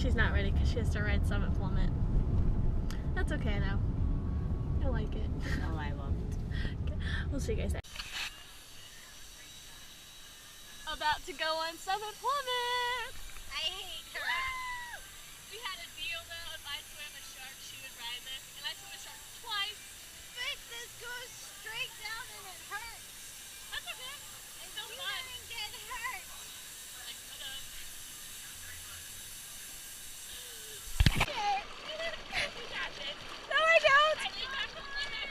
She's not ready because she has to ride Summit Plummet. That's okay though. I like it. Oh, I won't. Okay. We'll see you guys there. About to go on Summit Plummet! I hate her. We had a deal though, if I swam a shark, she would ride this. And I swam a shark twice. But this goes straight down and it hurts. That's okay. It's so You fun. didn't get hurt. I could have. You got this. No, I don't. I think that's the limit.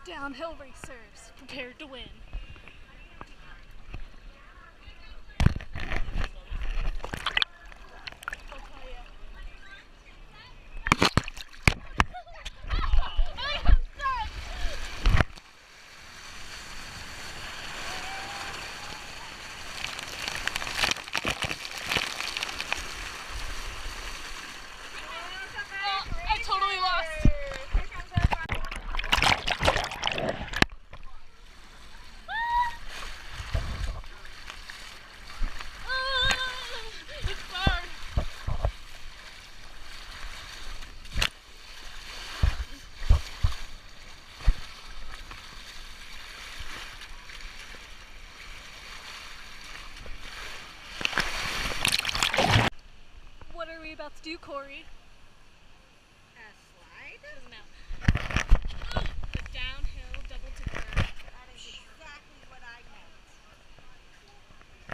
Downhill racers, prepared to win. I'll tell ya. I am done! I totally lost. It's hard. What are we about to do, Corey? A slide? Doesn't know. The downhill double tipper. That is exactly what I meant.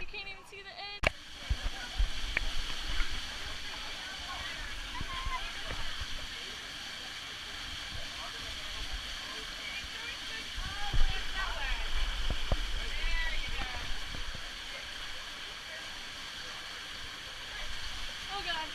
You can't even see the edge. Oh God.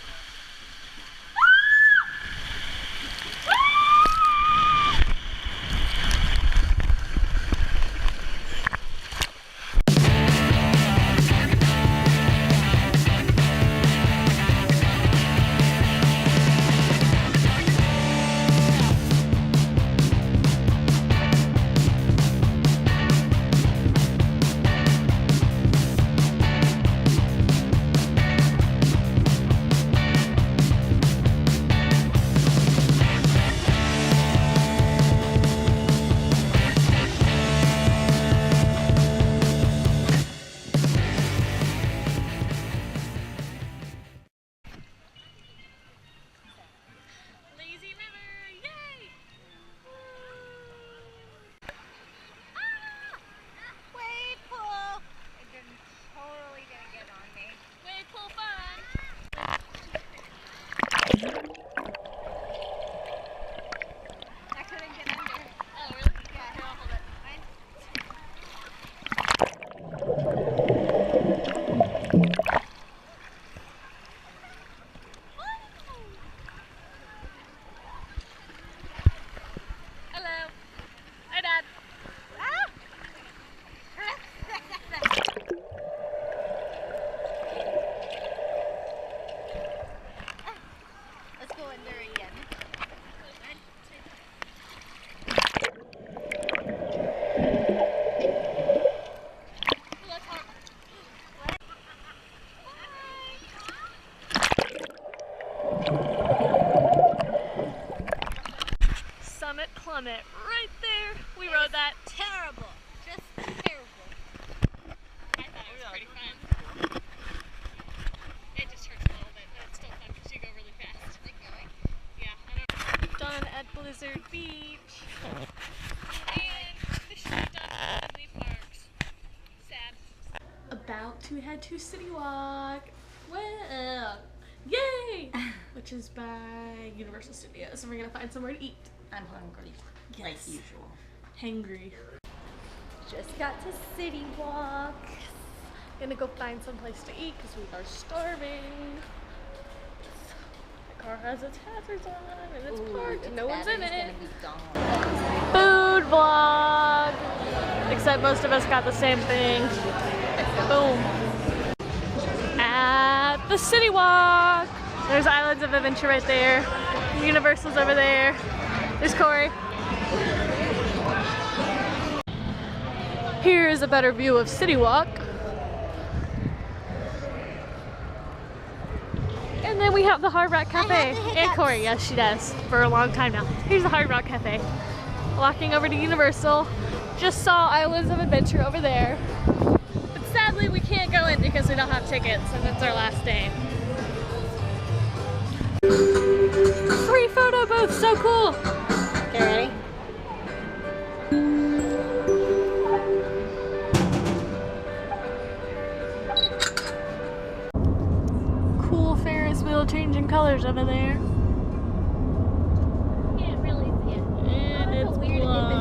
Lizard Beach. And Mission Dutch Disney Parks. Sad. About to head to City Walk. Well, yay! Which is by Universal Studios. And we're gonna find somewhere to eat. I'm hungry, like usual. Hangry. Just got to City Walk. Gonna go find some place to eat because we are starving. The car has its hazards on and it's parked. No one's in it. Food vlog. Except most of us got the same thing. Boom. At the City Walk. There's Islands of Adventure right there. Universal's over there. There's Corey. Here is a better view of City Walk. And then we have the Hard Rock Cafe. And Corey, yes she does, for a long time now. Here's the Hard Rock Cafe. Walking over to Universal. Just saw Islands of Adventure over there. But sadly we can't go in because we don't have tickets and it's our last day. Free photo booth, so cool! Okay, ready? Cool Ferris wheel changing colors over there. Can't really see it. And That's it's a weird blue.